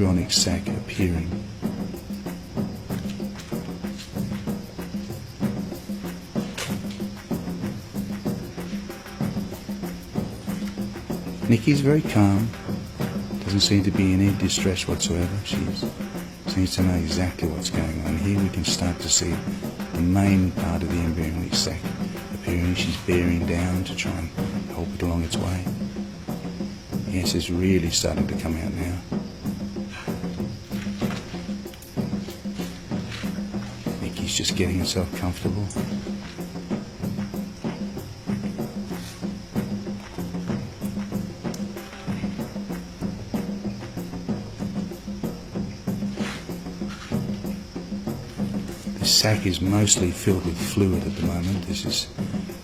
embryonic sac appearing. Nikki's very calm, doesn't seem to be in any distress whatsoever. She seems to know exactly what's going on. Here we can start to see the main part of the embryonic sac appearing. She's bearing down to try and help it along its way. Yes, it's really starting to come out now. Nikki's just getting herself comfortable. The sac is mostly filled with fluid at the moment. This is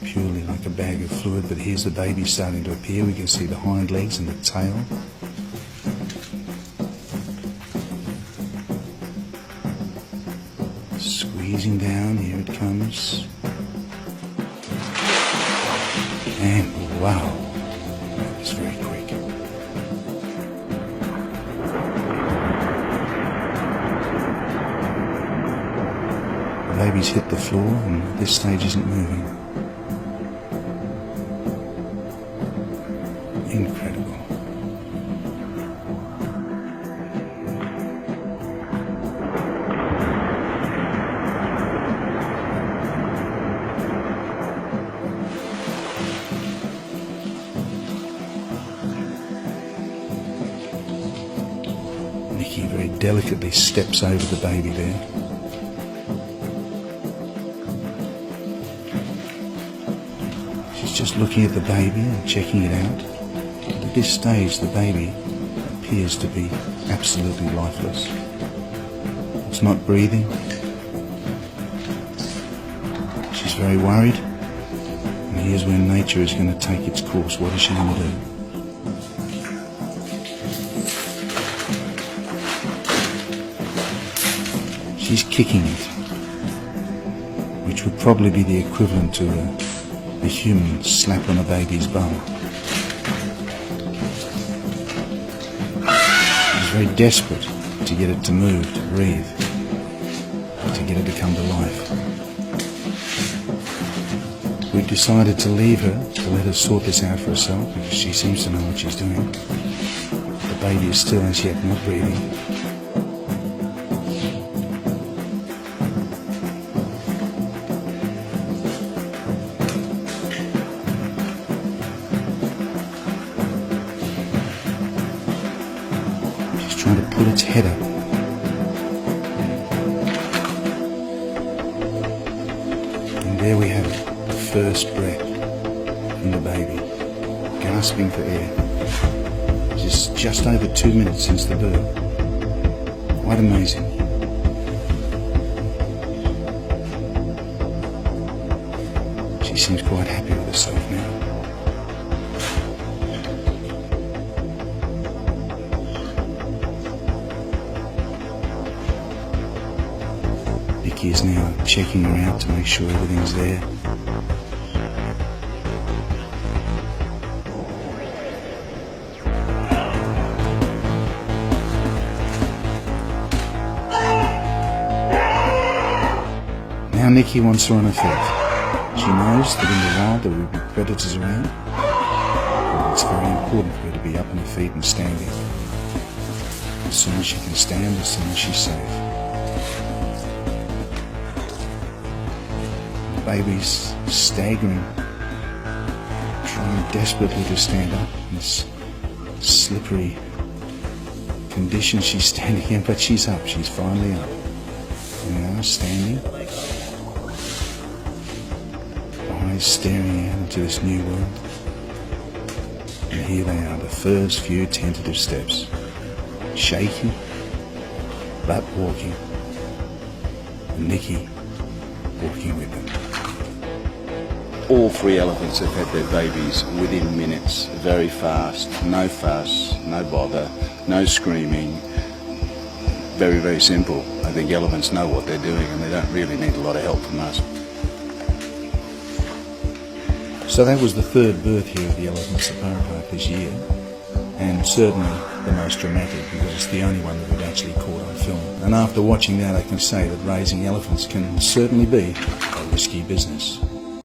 purely like a bag of fluid, but here's the baby starting to appear. We can see the hind legs and the tail. Squeezing down, here it comes. And wow, that was very quick. The baby's hit the floor and at this stage isn't moving. Incredible. Nikki very delicately steps over the baby there. She's just looking at the baby and checking it out. But at this stage, the baby appears to be absolutely lifeless. It's not breathing. She's very worried. And here's where nature is going to take its course. What is she going to do? She's kicking it, which would probably be the equivalent to a human slap on a baby's bum. She's very desperate to get it to move, to breathe, to get it to come to life. We've decided to leave her, to let her sort this out for herself, because she seems to know what she's doing. The baby is still as yet not breathing. Trying to pull its head up. And there we have it, the first breath from the baby, gasping for air. It's just over 2 minutes since the birth. Quite amazing. She seems quite happy with herself now. Nikki is now checking her out to make sure everything's there. Now Nikki wants her on her feet. She knows that in the wild there will be predators around, but it's very important for her to be up on her feet and standing. As soon as she can stand, as soon as she's safe. Baby's staggering, trying desperately to stand up in this slippery condition she's standing in, but she's up, she's finally up. And now standing, eyes staring out into this new world. And here they are, the first few tentative steps. Shaking, but walking. And Nikki walking with them. All three elephants have had their babies within minutes, very fast, no fuss, no bother, no screaming. Very, very simple. I think elephants know what they're doing and they don't really need a lot of help from us. So that was the third birth here at the Elephant Safari Park this year. and certainly the most dramatic because it's the only one that we've actually caught on film. And after watching that, I can say that raising elephants can certainly be a risky business.